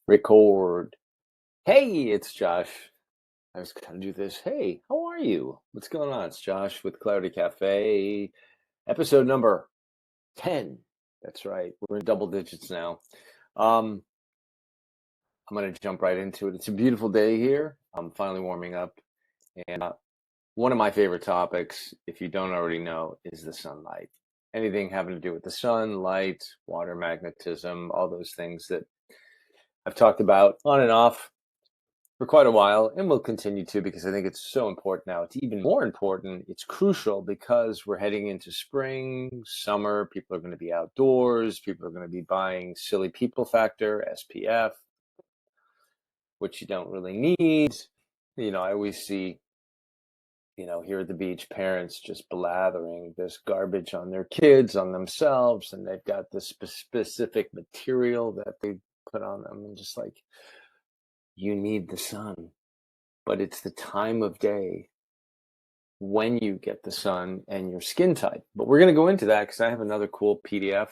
Record. Hey, it's Josh. I was going to do this. Hey, how are you? What's going on? It's Josh with Clarity Cafe, episode number 10. That's right. We're in double digits now. Um, I'm going to jump right into it. It's a beautiful day here. I'm finally warming up. And one of my favorite topics, if you don't already know, is the sunlight. Anything having to do with the sun, light, water, magnetism, all those things that I've talked about on and off for quite a while, and will continue to, because I think it's so important now. It's even more important. It's crucial because we're heading into spring, summer. People are going to be outdoors. People are going to be buying silly people factor, SPF, which you don't really need. I always see, here at the beach, parents just blathering this garbage on their kids, on themselves, and they've got this specific material that they put on them, and just like, you need the sun. But it's the time of day when you get the sun and your skin type. But we're going to go into that because I have another cool PDF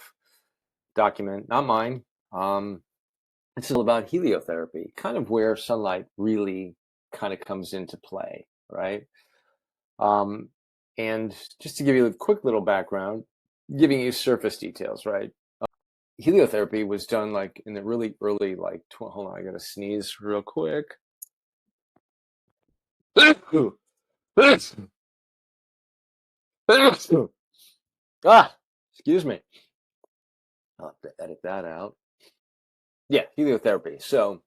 document, not mine. It's all about heliotherapy, kind of where sunlight really kind of comes into play, right? And just to give you a quick little background, giving you surface details, right? Heliotherapy was done like in the really early, hold on, I got to sneeze real quick. Excuse me. I'll have to edit that out. Yeah, heliotherapy. So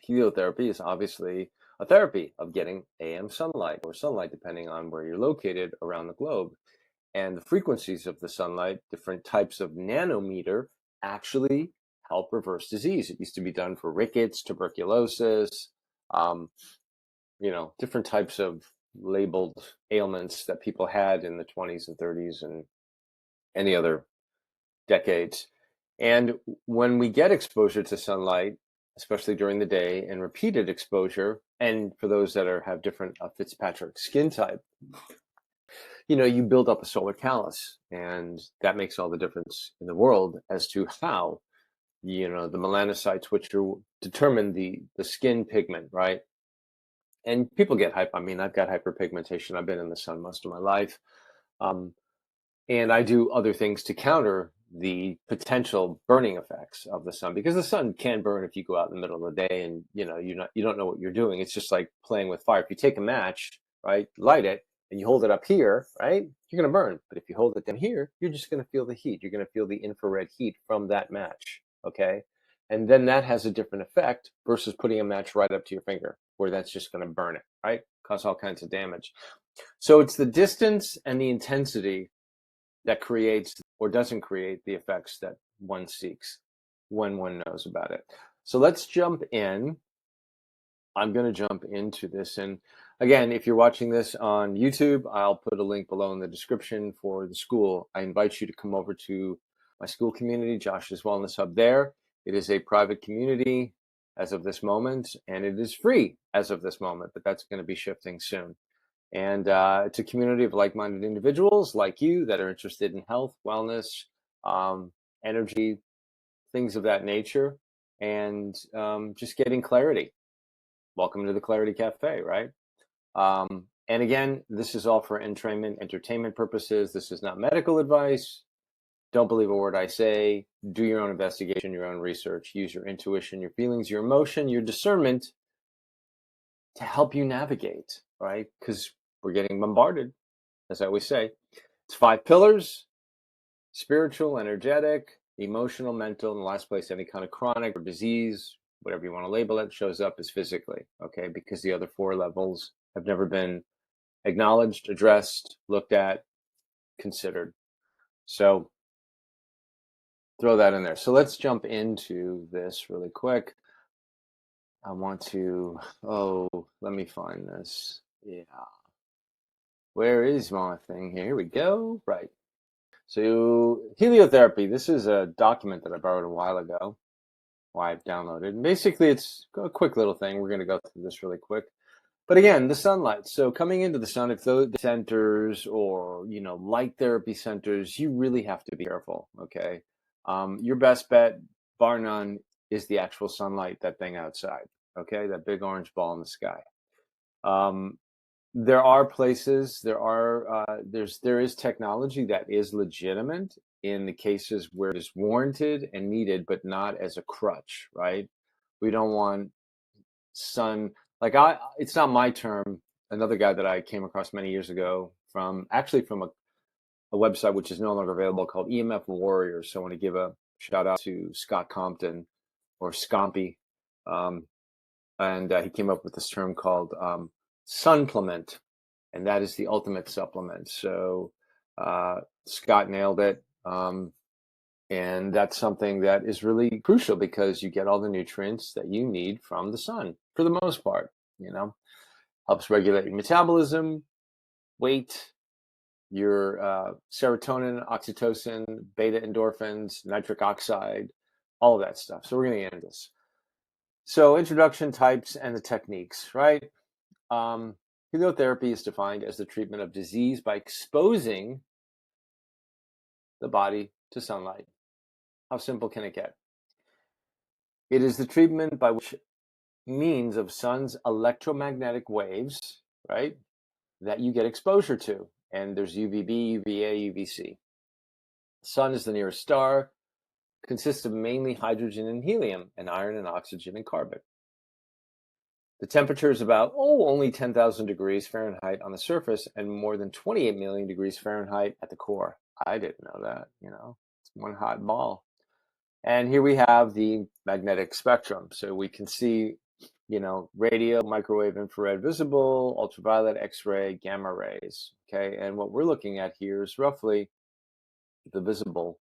heliotherapy is obviously a therapy of getting AM sunlight or sunlight, depending on where you're located around the globe. And the frequencies of the sunlight, different types of nanometer, actually help reverse disease. It used to be done for rickets, tuberculosis, different types of labeled ailments that people had in the 20s and 30s and any other decades. And when we get exposure to sunlight, especially during the day, and repeated exposure, and for those that have different Fitzpatrick skin type, you build up a solar callus, and that makes all the difference in the world as to how, the melanocytes, which determine the skin pigment, right? And people get hype. I mean, I've got hyperpigmentation. I've been in the sun most of my life. And I do other things to counter the potential burning effects of the sun, because the sun can burn if you go out in the middle of the day and you don't know what you're doing. It's just like playing with fire. If you take a match, right, light it, and you hold it up here, right, you're going to burn. But if you hold it down here, you're just going to feel the heat. You're going to feel the infrared heat from that match. Okay. And then that has a different effect versus putting a match right up to your finger, where that's just going to burn it, right? Cause all kinds of damage. So it's the distance and the intensity that creates or doesn't create the effects that one seeks when one knows about it. So let's jump in. I'm going to jump into this. And again, if you're watching this on YouTube, I'll put a link below in the description for the SKOOL. I invite you to come over to my SKOOL community, Josh's Wellness Hub there. It is a private community as of this moment, and it is free as of this moment, but that's going to be shifting soon. And it's a community of like-minded individuals like you that are interested in health, wellness, energy, things of that nature, and just getting clarity. Welcome to the Clarity Cafe, right? And again, this is all for entertainment purposes. This is not medical advice. Don't believe a word I say. Do your own investigation, your own research. Use your intuition, your feelings, your emotion, your discernment to help you navigate, right? Because we're getting bombarded, as I always say. It's 5 pillars: spiritual, energetic, emotional, mental, and the last place, any kind of chronic or disease, whatever you want to label it, shows up is physically, okay? Because the other 4 levels have never been acknowledged, addressed, looked at, considered. So throw that in there. So let's jump into this really quick. I want to, let me find this. Yeah. Where is my thing? Here we go. Right. So heliotherapy, this is a document that I borrowed a while ago. I've downloaded. And basically, it's a quick little thing. We're going to go through this really quick. But again, the sunlight. So coming into the sun, if those centers or, light therapy centers, you really have to be careful, okay? Your best bet, bar none, is the actual sunlight, that thing outside, okay, that big orange ball in the sky. There are places, there is technology that is legitimate in the cases where it is warranted and needed, but not as a crutch, right? We don't want sun, like it's not my term. Another guy that I came across many years ago from a website which is no longer available called EMF Warriors. So I want to give a shout out to Scott Compton, or Scompy. And he came up with this term called sunplement, and that is the ultimate supplement. So Scott nailed it. And that's something that is really crucial because you get all the nutrients that you need from the sun for the most part, helps regulate your metabolism, weight, your serotonin, oxytocin, beta endorphins, nitric oxide, all of that stuff. So we're going to get into this. So introduction, types, and the techniques, right? Heliotherapy is defined as the treatment of disease by exposing the body to sunlight. How simple can it get? It is the treatment by which means of sun's electromagnetic waves, right, that you get exposure to. And there's UVB, UVA, UVC. Sun is the nearest star, consists of mainly hydrogen and helium, and iron and oxygen and carbon. The temperature is about, only 10,000 degrees Fahrenheit on the surface and more than 28 million degrees Fahrenheit at the core. I didn't know that, it's one hot ball. And here we have the magnetic spectrum. So we can see, radio, microwave, infrared, visible, ultraviolet, X-ray, gamma rays. Okay. And what we're looking at here is roughly the visible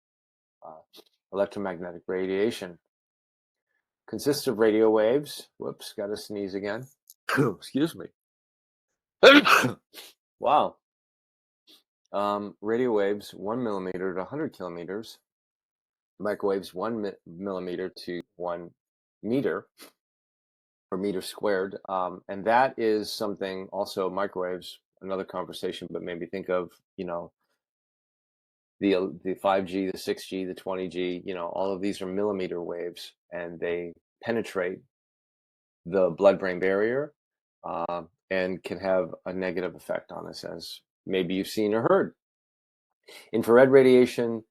electromagnetic radiation. Consists of radio waves. Whoops, got to sneeze again. Excuse me. Wow. Radio waves, 1 millimeter to 100 kilometers. Microwaves, 1 millimeter to 1 meter, or meter squared. And that is something also, microwaves, another conversation, but maybe think of, the 5G, the 6G, the 20G, all of these are millimeter waves, and they penetrate the blood-brain barrier and can have a negative effect on us, as maybe you've seen or heard. Infrared radiation,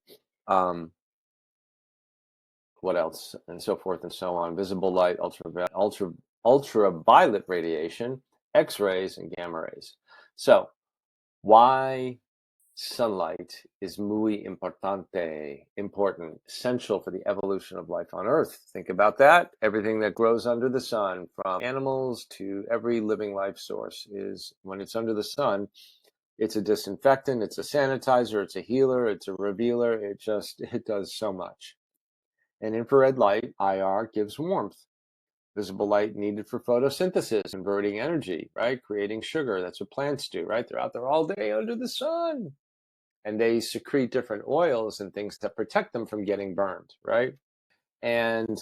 what else, and so forth and so on. Visible light, ultraviolet radiation, X-rays, and gamma rays. So why sunlight is muy importante, important, essential for the evolution of life on Earth? Think about that. Everything that grows under the sun, from animals to every living life source, is, when it's under the sun, it's a disinfectant, it's a sanitizer, it's a healer, it's a revealer. It does so much. And infrared light, IR, gives warmth. Visible light needed for photosynthesis, converting energy, right? Creating sugar. That's what plants do, right? They're out there all day under the sun. And they secrete different oils and things that protect them from getting burned, right? And,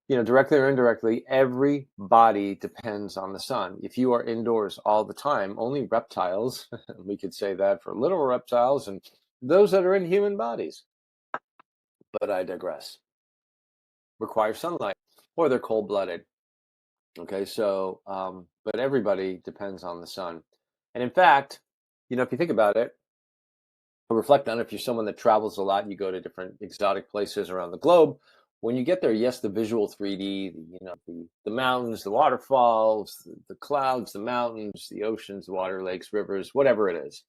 directly or indirectly, every body depends on the sun. If you are indoors all the time, only reptiles, we could say that for literal reptiles and those that are in human bodies, but I digress, require sunlight, or they're cold-blooded. Okay, so, but everybody depends on the sun. And in fact, if you think about it, reflect on it, if you're someone that travels a lot, you go to different exotic places around the globe. When you get there, yes, the visual 3D, the mountains, the waterfalls, the clouds, the mountains, the oceans, the water, lakes, rivers, whatever it is.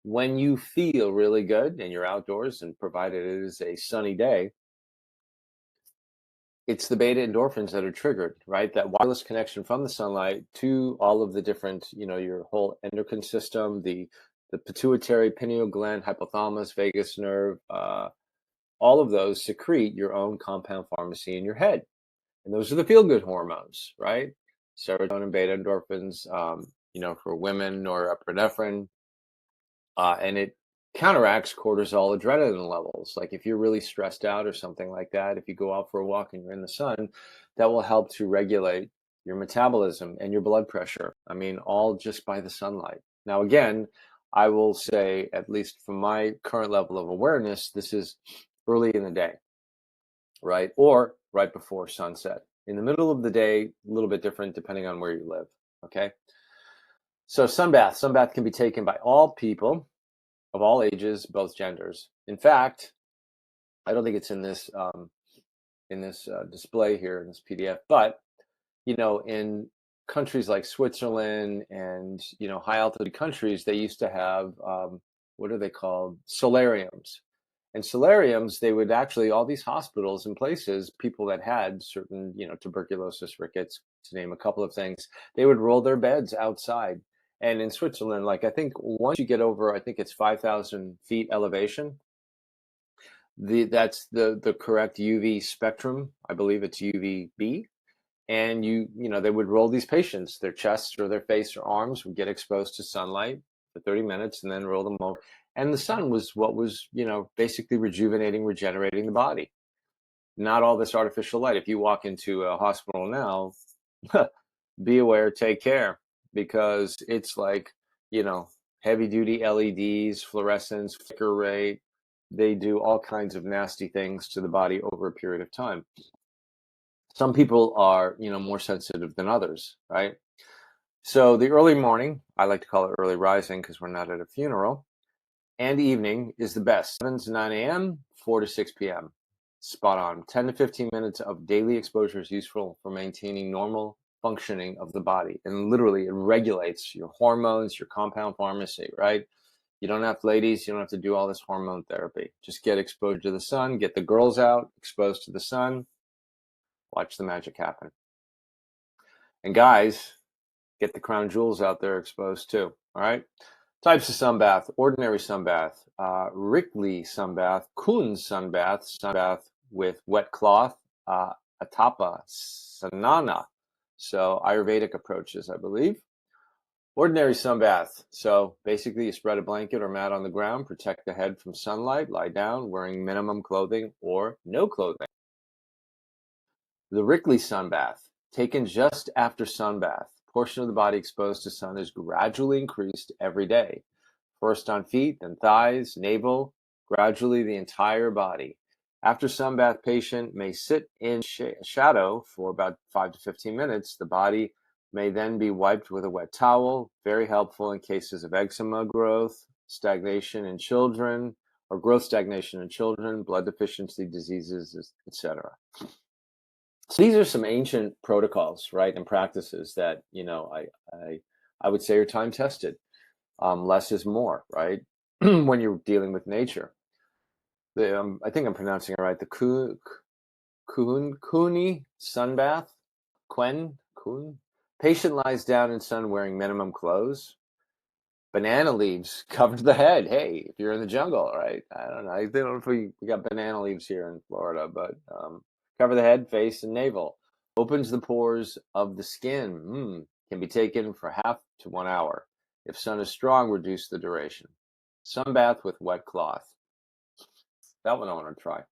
When you feel really good and you're outdoors, and provided it is a sunny day, it's the beta endorphins that are triggered, right? That wireless connection from the sunlight to all of the different, your whole endocrine system, the pituitary, pineal gland, hypothalamus, vagus nerve, all of those secrete your own compound pharmacy in your head. And those are the feel-good hormones, right? Serotonin, beta endorphins, for women, norepinephrine, and it counteracts cortisol, adrenaline levels. Like if you're really stressed out or something like that, if you go out for a walk and you're in the sun, that will help to regulate your metabolism and your blood pressure. I mean, all just by the sunlight. Now, again, I will say, at least from my current level of awareness, this is early in the day, right? Or right before sunset. In the middle of the day, a little bit different depending on where you live, okay? So sunbath can be taken by all people of all ages, both genders. In fact, I don't think it's in this display here in this PDF, but in countries like Switzerland and high altitude countries, they used to have what are they called? Solariums. And solariums, they would actually, all these hospitals and places, people that had certain, tuberculosis, rickets, to name a couple of things, they would roll their beds outside. And in Switzerland, like I think once you get over, I think it's 5,000 feet elevation, that's the correct UV spectrum. I believe it's UVB. And they would roll these patients, their chests or their face or arms would get exposed to sunlight for 30 minutes and then roll them over. And the sun was what was, basically rejuvenating, regenerating the body. Not all this artificial light. If you walk into a hospital now, be aware, take care, because it's like, heavy duty LEDs, fluorescence, flicker rate. They do all kinds of nasty things to the body over a period of time. Some people are, more sensitive than others, right? So the early morning, I like to call it early rising because we're not at a funeral, and evening is the best. 7 to 9 a.m., 4 to 6 p.m. Spot on. 10 to 15 minutes of daily exposure is useful for maintaining normal functioning of the body. And literally, it regulates your hormones, your compound pharmacy, right? You don't have, ladies, you don't have to do all this hormone therapy. Just get exposed to the sun, get the girls out, exposed to the sun, watch the magic happen. And guys, get the crown jewels out there exposed too. All right. Types of sunbath: ordinary sunbath, Rickley sunbath, Kuhn sunbath with wet cloth, Atapa, Sanana. So Ayurvedic approaches, I believe. Ordinary sunbath. So basically you spread a blanket or mat on the ground, protect the head from sunlight, lie down, wearing minimum clothing or no clothing. The Rickley sunbath, taken just after sunbath. Portion of the body exposed to sun is gradually increased every day. First on feet, then thighs, navel, gradually the entire body. After sunbath, patient may sit in shadow for about 5 to 15 minutes. The body may then be wiped with a wet towel. Very helpful in cases of eczema growth, stagnation in children, or growth stagnation in children, blood deficiency diseases, etc. So these are some ancient protocols, right, and practices that I would say are time tested. Less is more, right? When you're dealing with nature. I think I'm pronouncing it right. The Kuni sunbath, Kun. Patient lies down in sun wearing minimum clothes. Banana leaves cover the head. Hey, if you're in the jungle, right? I don't know if we got banana leaves here in Florida, but cover the head, face, and navel. Opens the pores of the skin. Can be taken for half to 1 hour. If sun is strong, reduce the duration. Sunbath with wet cloth. That one I want to try.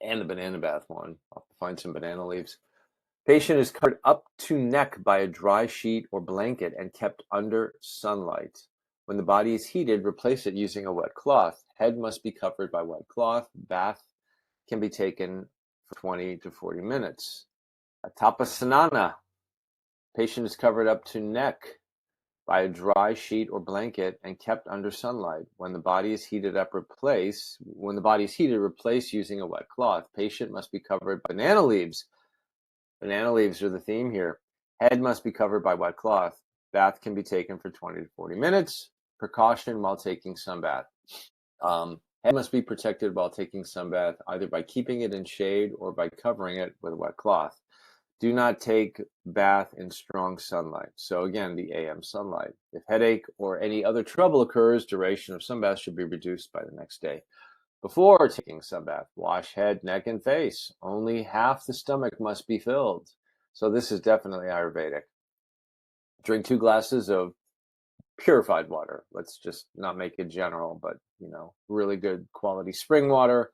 And the banana bath one. I'll have to find some banana leaves. Patient is covered up to neck by a dry sheet or blanket and kept under sunlight. When the body is heated, replace it using a wet cloth. Head must be covered by wet cloth. Bath can be taken for 20 to 40 minutes. Atapasanana. Patient is covered up to neck by a dry sheet or blanket and kept under sunlight. When the body is heated, replace using a wet cloth. Patient must be covered by banana leaves. Banana leaves are the theme here. Head must be covered by wet cloth. Bath can be taken for 20 to 40 minutes. Precaution while taking sunbath. Head must be protected while taking sunbath, either by keeping it in shade or by covering it with a wet cloth. Do not take bath in strong sunlight. So again, the AM sunlight. If headache or any other trouble occurs, duration of sunbath should be reduced by the next day. Before taking sunbath, wash head, neck, and face. Only half the stomach must be filled. So this is definitely Ayurvedic. Drink 2 glasses of purified water. Let's just not make it general, but really good quality spring water,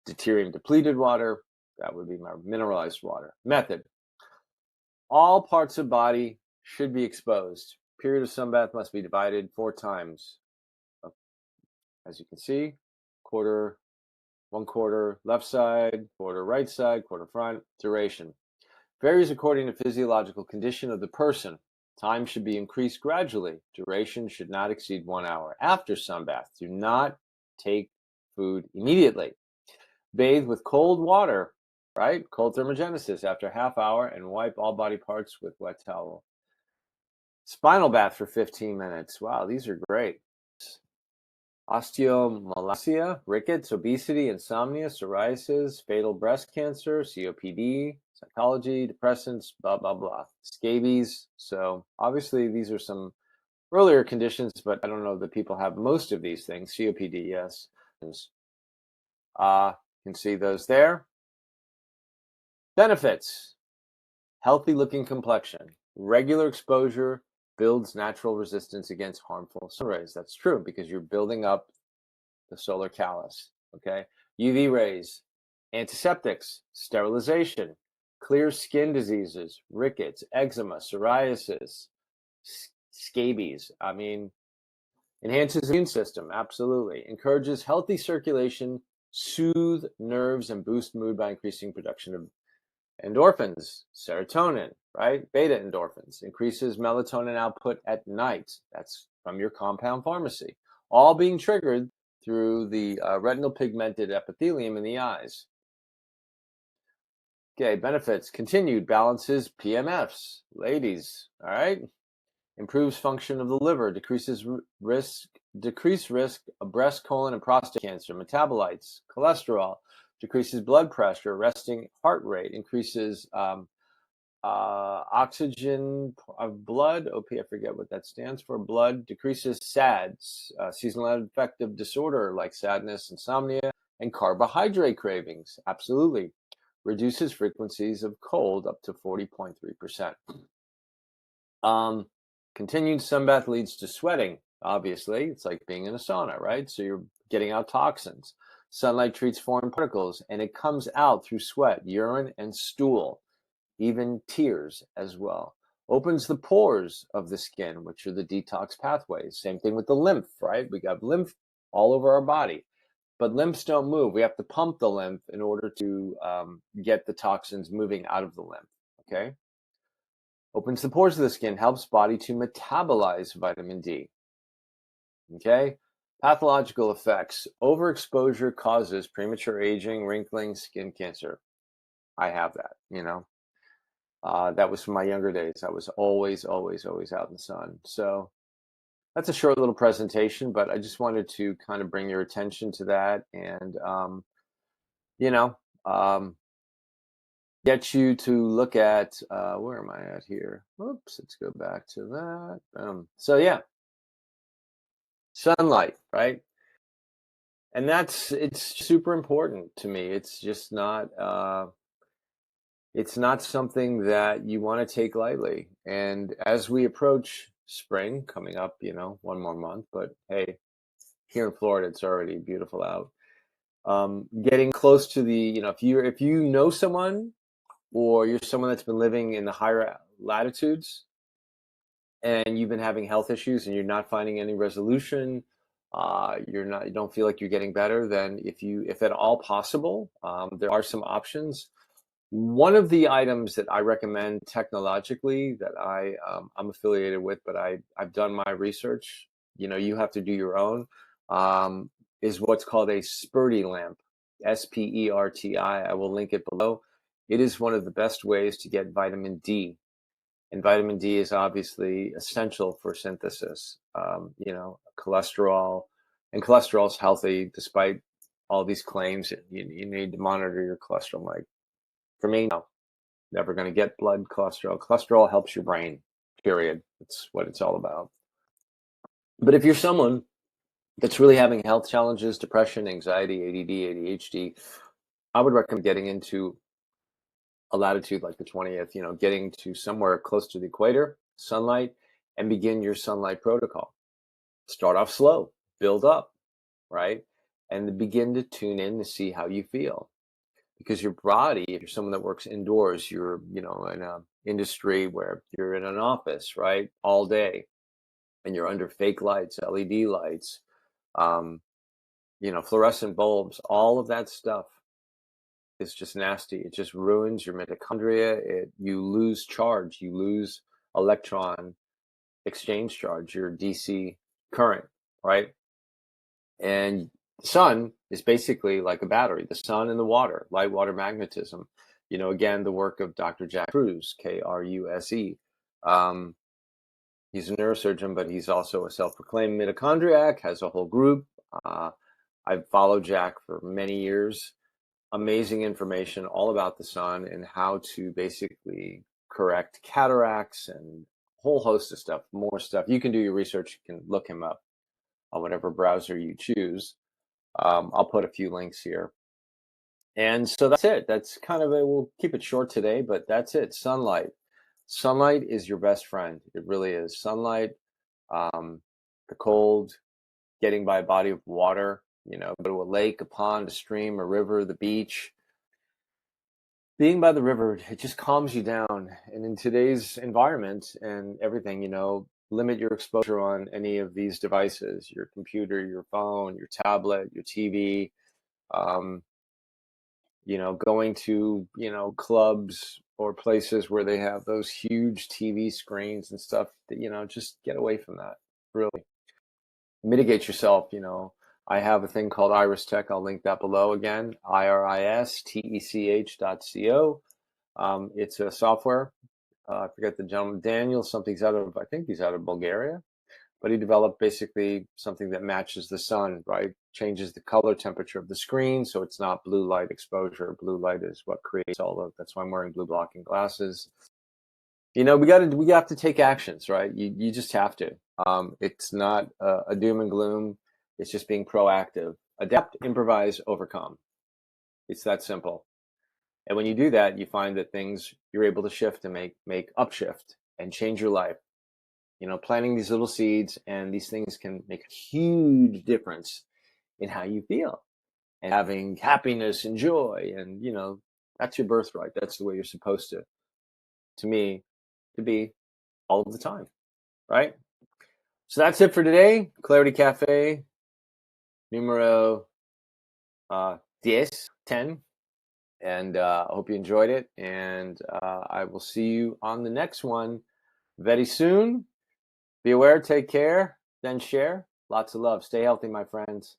deuterium depleted water. That would be my mineralized water. Method. All parts of body should be exposed. Period of sunbath must be divided 4 times. As you can see, quarter, 1/4 left side, 1/4 right side, 1/4 front. Duration varies according to physiological condition of the person. Time should be increased gradually. Duration should not exceed 1 hour. After sunbath, do not take food immediately. Bathe with cold water, right? Cold thermogenesis after a half hour and wipe all body parts with wet towel. Spinal bath for 15 minutes. Wow, these are great. Osteomalacia, rickets, obesity, insomnia, psoriasis, fatal breast cancer, COPD, psychology, depressants, blah, blah, blah. Scabies. So obviously these are some earlier conditions, but I don't know that people have most of these things. COPD, yes. You can see those there. Benefits: healthy looking complexion. Regular exposure builds natural resistance against harmful sun rays. That's true because you're building up the solar callus. Okay. UV rays, antiseptics, sterilization, clear skin diseases, rickets, eczema, psoriasis, scabies. I mean, enhances immune system. Absolutely. Encourages healthy circulation, soothe nerves, and boost mood by increasing production of endorphins, serotonin, right? Beta endorphins, increases melatonin output at night. That's from your compound pharmacy, all being triggered through the retinal pigmented epithelium in the eyes. Okay, benefits: continued balances PMFs, ladies, all right? Improves function of the liver, decreased risk of breast, colon, and prostate cancer, metabolites, cholesterol, decreases blood pressure, resting heart rate, increases oxygen of blood. I forget what that stands for. Blood, decreases SADS, seasonal affective disorder like sadness, insomnia, and carbohydrate cravings. Absolutely. Reduces frequencies of cold up to 40.3%. Continued sunbath leads to sweating. Obviously, it's like being in a sauna, right? So you're getting out toxins. Sunlight treats foreign particles, and it comes out through sweat, urine, and stool, even tears as well. Opens the pores of the skin, which are the detox pathways. Same thing with the lymph, right? We got lymph all over our body, but lymphs don't move. We have to pump the lymph in order to get the toxins moving out of the lymph, okay? Opens the pores of the skin, helps body to metabolize vitamin D. Okay? Pathological effects. Overexposure causes premature aging, wrinkling, skin cancer. I have that, you know. That was from my younger days. I was always, always, always out in the sun. So that's a short little presentation, but I just wanted to kind of bring your attention to that and, you know, um, get you to look at where am I at here? Oops, let's go back to that. So yeah, sunlight, right? And it's super important to me. It's not something that you want to take lightly. And as we approach spring coming up, you know, one more month, but hey, here in Florida it's already beautiful out. Getting close to the, you know, if you know someone or you're someone that's been living in the higher latitudes and you've been having health issues and you're not finding any resolution, you don't feel like you're getting better, then if at all possible, there are some options. One of the items that I recommend technologically that I'm affiliated with, but I've done my research, you know, you have to do your own, is what's called a Sperti lamp, SPERTI. I will link it below. It is one of the best ways to get vitamin D. And vitamin D is obviously essential for synthesis. You know, and cholesterol is healthy despite all these claims. You need to monitor your cholesterol. Like for me, no, never going to get blood cholesterol. Cholesterol helps your brain, period. That's what it's all about. But if you're someone that's really having health challenges, depression, anxiety, ADD, ADHD, I would recommend getting into a latitude like the 20th, you know, getting to somewhere close to the equator, sunlight, and begin your sunlight protocol. Start off slow, build up, right? And begin to tune in to see how you feel. Because your body, if you're someone that works indoors, you're, you know, in an industry where you're in an office, right, all day, and you're under fake lights, LED lights, fluorescent bulbs, all of that stuff is just nasty. It just ruins your mitochondria. You lose charge, you lose electron exchange charge, your DC current, right? And the sun is basically like a battery, the sun and the water, light water magnetism. Again, the work of Dr. Jack Kruse, Kruse. He's a neurosurgeon, but he's also a self-proclaimed mitochondriac, has a whole group. I've followed Jack for many years. Amazing information all about the sun and how to basically correct cataracts and a whole host of stuff, more stuff. You can do your research. You can look him up on whatever browser you choose. I'll put a few links here. And so that's it. That's kind of we'll keep it short today, but that's it. Sunlight. Sunlight is your best friend. It really is. Sunlight, the cold, getting by a body of water, go to a lake, a pond, a stream, a river, the beach. Being by the river, it just calms you down. And in today's environment and everything, limit your exposure on any of these devices, your computer, your phone, your tablet, your TV, going to, clubs or places where they have those huge TV screens and stuff that, just get away from that. Really mitigate yourself. I have a thing called Iris Tech. I'll link that below again, iristech.co. It's a software. I forget the gentleman, Daniel, I think he's out of Bulgaria, but he developed basically something that matches the sun, right? Changes the color temperature of the screen. So it's not blue light exposure. Blue light is what creates that's why I'm wearing blue blocking glasses. We have to take actions, right? You just have to. It's not a doom and gloom. It's just being proactive. Adapt, improvise, overcome. It's that simple. And when you do that, you find that you're able to shift and make upshift and change your life. Planting these little seeds, and these things can make a huge difference in how you feel and having happiness and joy. And, that's your birthright. That's the way you're supposed to me, to be all of the time. Right? So that's it for today. Clarity Cafe, numero 10. And I hope you enjoyed it. And I will see you on the next one very soon. Be aware, take care, then share. Lots of love. Stay healthy, my friends.